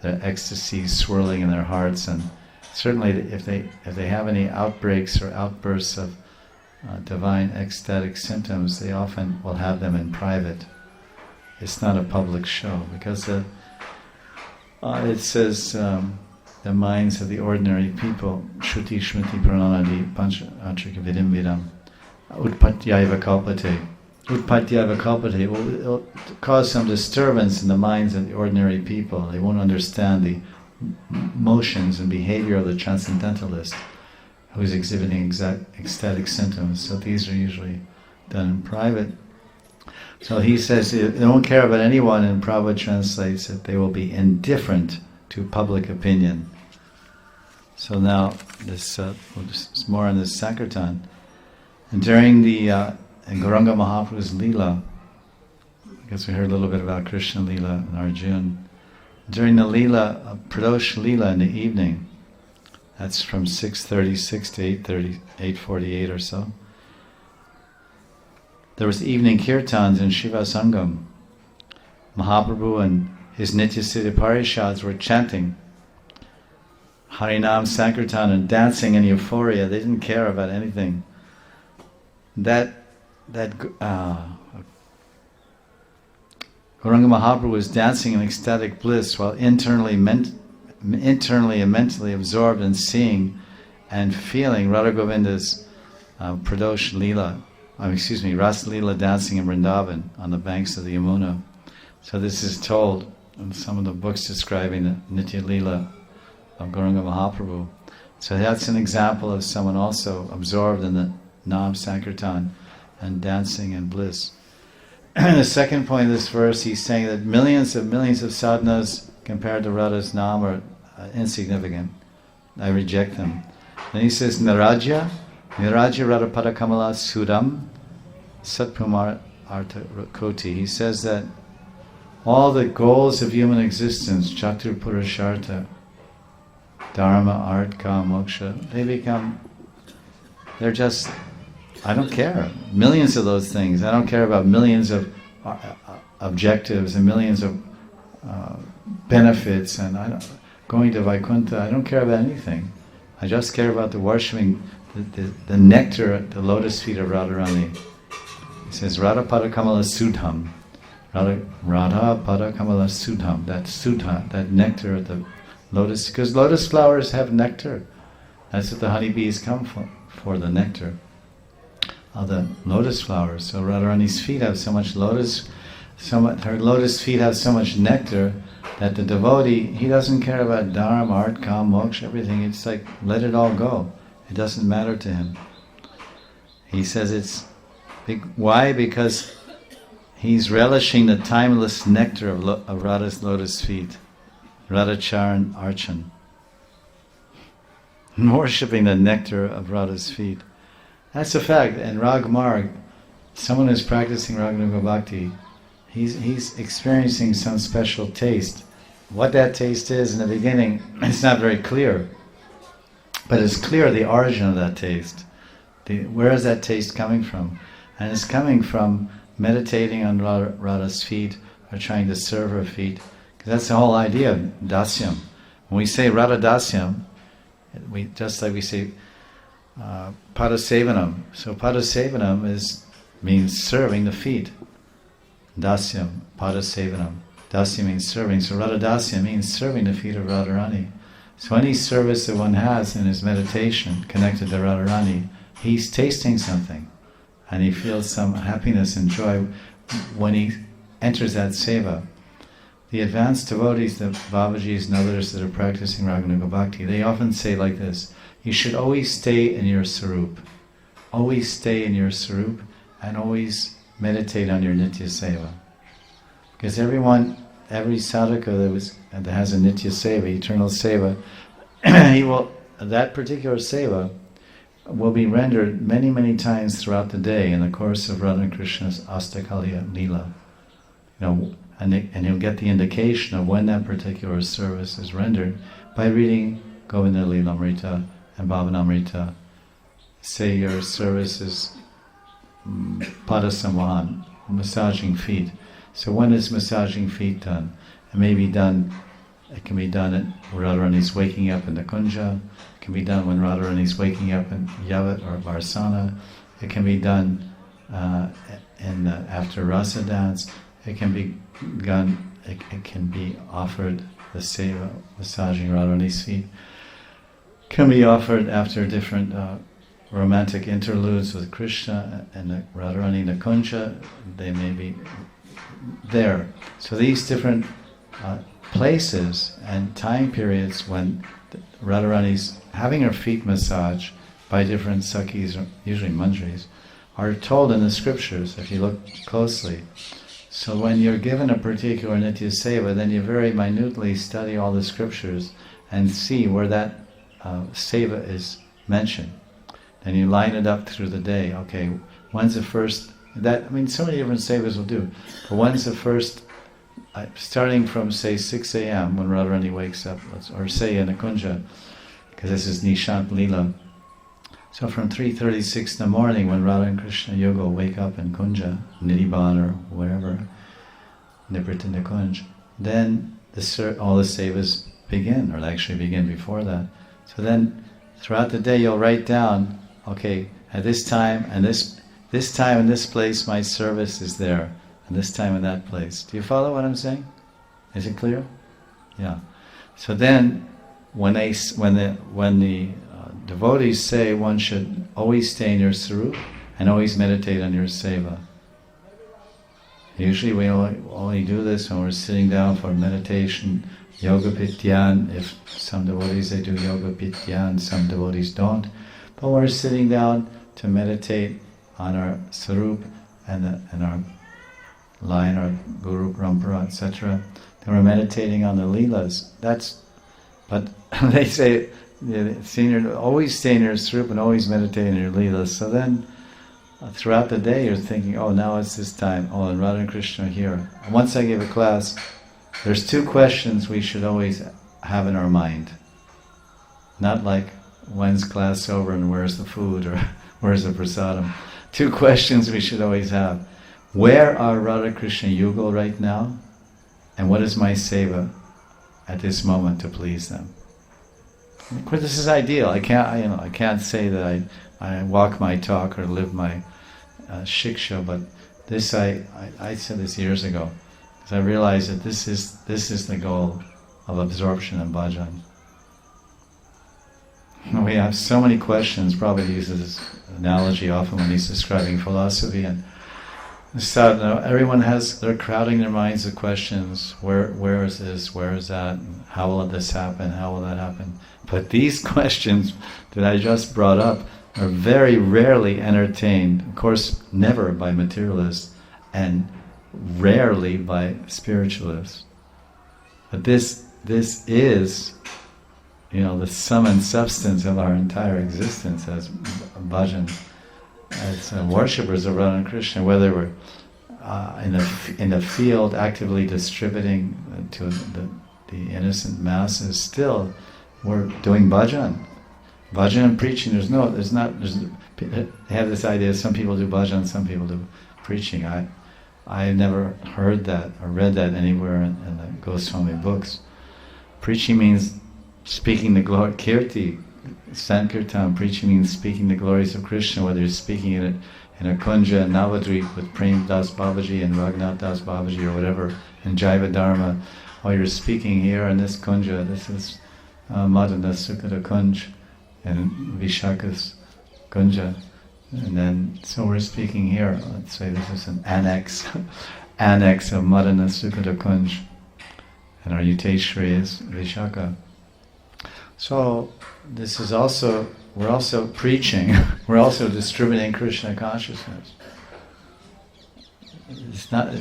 ecstasy swirling in their hearts, and certainly if they have any outbreaks or outbursts of divine ecstatic symptoms, they often will have them in private. It's not a public show, because it says the minds of the ordinary people, Shruti Shruti Prananadi Panchatrika Vidim Vidam, Utpatyaiva Kalpate. Utpatyaiva Kalpate will cause some disturbance in the minds of the ordinary people. They won't understand the motions and behavior of the transcendentalist who is exhibiting ecstatic symptoms. So these are usually done in private. So he says they don't care about anyone, and Prabhupada translates that they will be indifferent to public opinion. So now this more on this Sankirtan. And during the Gauranga Mahaprabhu's Leela, I guess we heard a little bit about Krishna Leela and Arjuna. During the Leela, Pradosh Leela in the evening, that's from 6:36 to 8:48 or so, there was evening kirtans in Shiva Sangam. Mahaprabhu and his Nitya Siddhi Parishads were chanting Harinam Sankirtan and dancing in euphoria. They didn't care about anything. That Gauranga Mahaprabhu was dancing in ecstatic bliss while internally and mentally absorbed in seeing and feeling Radha Govinda's Pradosh Leela, Ras Leela dancing in Vrindavan on the banks of the Yamuna. So this is told in some of the books describing the Nitya Leela of Gauranga Mahaprabhu. So that's an example of someone also absorbed in the Nam Sankirtan and dancing in bliss. The second point of this verse, he's saying that millions of sadhanas compared to Radha's Nam are insignificant. I reject them. Then he says, Nirajya Radha Padakamala Sudam Satpumar Artha Koti. He says that all the goals of human existence, Chatur Purushartha, Dharma, Artha, Moksha, they're just, I don't care. Millions of those things. I don't care about millions of objectives and millions of benefits and going to Vaikuntha. I don't care about anything. I just care about the worshipping, the nectar at the lotus feet of Radharani. He says, Radha Padakamala Sudham. Radha Padakamala Sudham. That sudha, that nectar at the lotus, because lotus flowers have nectar. That's what the honeybees come for the nectar of the lotus flowers. So Radharani's feet have so much her lotus feet have so much nectar that the devotee, he doesn't care about dharma, art, kam, moksha, everything. It's like, let it all go. It doesn't matter to him. He says why? Because he's relishing the timeless nectar of Radha's lotus feet. Radha Charan Archan. Worshipping the nectar of Radha's feet. That's a fact. And Rag Marg, someone who's practicing Raganuga Bhakti, he's experiencing some special taste. What that taste is in the beginning, it's not very clear. But it's clear the origin of that taste. Where is that taste coming from? And it's coming from meditating on Radha's feet or trying to serve her feet. Because that's the whole idea of dasyam. When we say Radha dasyam, just like we say padasevanam. So padasevanam means serving the feet. Dasyam, padasevanam. Dasya means serving. So Radha dasya means serving the feet of Radharani. So any service that one has in his meditation connected to Radharani, he's tasting something. And he feels some happiness and joy when he enters that seva. The advanced devotees, the Babajis and others that are practicing Raganuga Bhakti, they often say like this, you should always stay in your sarup. Always stay in your sarup and always meditate on your nitya seva. Because every sadhaka that has a nitya seva, eternal seva, that particular seva will be rendered many, many times throughout the day in the course of Radha Krishna's Astakaliya Leela. And he'll get the indication of when that particular service is rendered by reading Govinda Leelamrita and Bhavanamrita. Say your service is Padasamvahan, massaging feet. So when is massaging feet done? It can be done at Radharani's waking up in the Kunja. It can be done when Radharani's waking up in Yavat or Varsana. It can be done after Rasa dance. It can be done. It can be offered the seva, massaging Radharani's feet. It can be offered after different romantic interludes with Krishna and Radharani in the Kunja. They may be there. So these different places and time periods when Radharani's having her feet massaged by different Sakhis, usually Manjaris, are told in the scriptures if you look closely. So when you're given a particular Nitya Seva, then you very minutely study all the scriptures and see where that Seva is mentioned. Then you line it up through the day. Okay, when's the first... so many different Sevas will do. But when's the first... starting from, say, 6 a.m. when Radharani wakes up, or say in a Kunja, because this is Nishant Leela. So from 3:36 in the morning when Radha and Krishna Yoga wake up in Kunja, Nidhiban or wherever, Niprit Nikunj, then all the sevas begin, or they actually begin before that. So then, throughout the day, you'll write down, okay, at this time and this time in this place, my service is there, and this time in that place. Do you follow what I'm saying? Is it clear? Yeah. So then, when the devotees say one should always stay in your sarup and always meditate on your seva. Usually we only do this when we're sitting down for meditation, yoga pityan. If some devotees they do yoga pityan, some devotees don't. But we're sitting down to meditate on our sarup and our line, our guru, parampara, etc. Then we're meditating on the leelas. But they say, always stay in your sarup and always meditate on your leelas. So then, throughout the day, you're thinking, oh, now it's this time. Oh, and Radha and Krishna are here. And once I gave a class, there's 2 questions we should always have in our mind. Not like, when's class over and where's the food or where's the prasadam. 2 questions we should always have. Where are Radha Krishna Yugal right now? And what is my seva at this moment to please them? Of course, this is ideal. I can't say that I walk my talk or live my shiksha, but this I said this years ago, because I realized that this is the goal of absorption and bhajan. We have so many questions. Prabhupada uses this analogy often when he's describing philosophy, and sadhana, everyone they're crowding their minds with questions. Where is this? Where is that? How will this happen? How will that happen? But these questions that I just brought up are very rarely entertained. Of course, never by materialists, and rarely by spiritualists. But this is, the sum and substance of our entire existence as bhajan, as worshippers of Radha and Krishna, whether we're in the field actively distributing to the innocent masses, still we're doing bhajan. Bhajan and preaching, they have this idea, some people do bhajan, some people do preaching. I never heard that or read that anywhere in the Goswami books. Preaching means speaking the glory, kirti, sankirtan. Preaching means speaking the glories of Krishna, whether you're speaking in a kunja in Navadvip with Prem Das Babaji and Raghunath Das Babaji or whatever, in Jaiva Dharma, or you're speaking here in this kunja, this is Madhana Sukata Kunj, and Vishaka's kunja. And then, so we're speaking here, let's say this is an annex of Madhana Sukata Kunj, and our Yuteshwari is Vishaka. So, we're also preaching, we're also distributing Krishna consciousness. It's not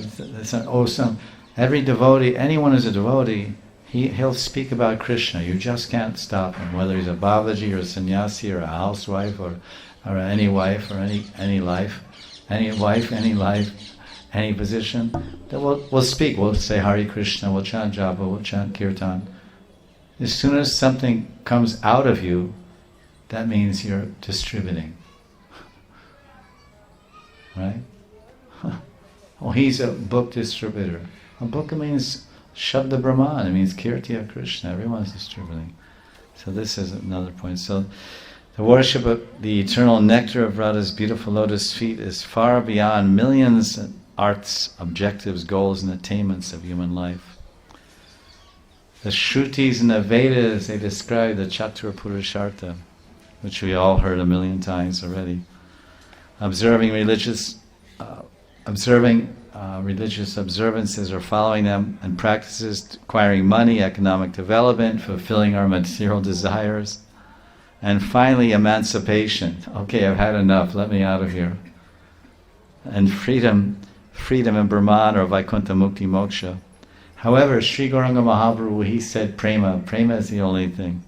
every devotee, anyone who's a devotee, he'll speak about Krishna. You just can't stop him, whether he's a Babaji or a sannyasi or a housewife or any wife or any life, any position. Then we'll speak. We'll say Hare Krishna. We'll chant japa. We'll chant kirtan. As soon as something comes out of you, that means you're distributing. Right? Well, he's a book distributor. A book means Shabda Brahman, it means Kirti of Krishna, everyone's distributing. So this is another point. So the worship of the eternal nectar of Radha's beautiful lotus feet is far beyond millions of arts, objectives, goals, and attainments of human life. The Shrutis and the Vedas, they describe the Chatur Purushartha, which we all heard a million times already. Observing religious observances or following them, and practices acquiring money, economic development, fulfilling our material desires, and finally emancipation. Okay, I've had enough, let me out of here. And freedom in Brahman or Vaikuntha Mukti Moksha. However, Sri Gauranga Mahaprabhu, he said prema is the only thing.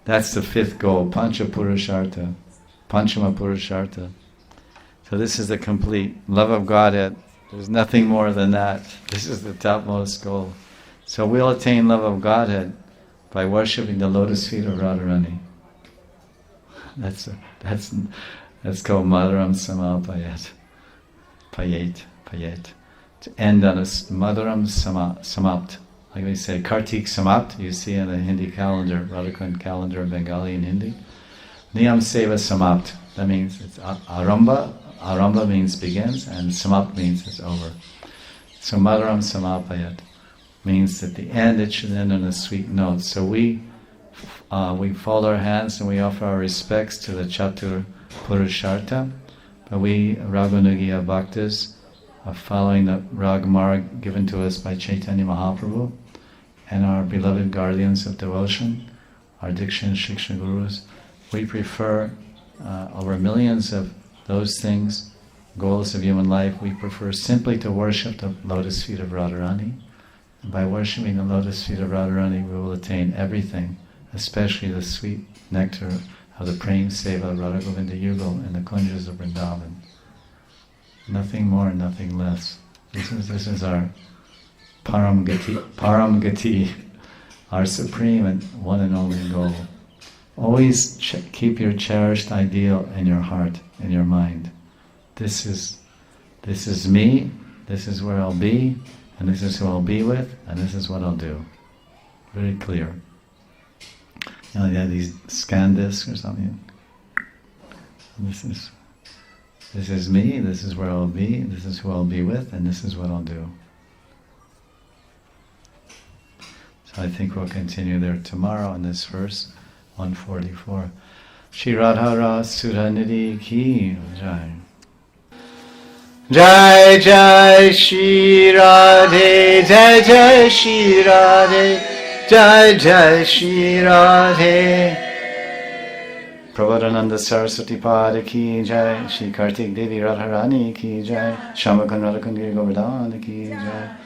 That's the 5th goal, Panchama Purushartha. So this is the complete love of Godhead. There's nothing more than that. This is the topmost goal. So we'll attain love of Godhead by worshipping the lotus feet of Radharani. That's called Madhuram Samapayat. Payet. To end on a Madhuram Samapt, like we say, Kartik Samapt, you see in the Hindi calendar, Radhakund calendar, Bengali and Hindi. Niyam Seva Samapt, that means it's Aramba. Aramba means begins, and Samapt means it's over. So Madaram Samapayat means at the end it should end on a sweet note. So we fold our hands and we offer our respects to the Chatur Purushartha, but we Raganugiya Bhaktas are following the Rag Marg given to us by Chaitanya Mahaprabhu and our beloved guardians of devotion, our Diksha and Shiksha Gurus. We prefer over millions of those things, goals of human life, we prefer simply to worship the lotus feet of Radharani. And by worshipping the lotus feet of Radharani, we will attain everything, especially the sweet nectar of the Prem Seva of Radha Govinda Yugal and the Kunjas of Vrindavan. Nothing more, nothing less. This is our Param Gati, our supreme and one and only goal. Always keep your cherished ideal in your heart, in your mind. This is me, this is where I'll be, and this is who I'll be with, and this is what I'll do. Very clear. You know, you have these scan discs or something. This is me, this is where I'll be, this is who I'll be with, and this is what I'll do. So I think we'll continue there tomorrow in this verse, 144. Shri Radha Suranidhi Ki Jai. Jai Jai Shri Radhe, Jai Jai Shri Radhe, Jai Jai Shri Radhe. Prabodhananda Saraswati Pada Ki Jai, Shri Kartik Devi Radharani Ki Jai, Shamakun Radhakun Giri Govardhana Ki Jai.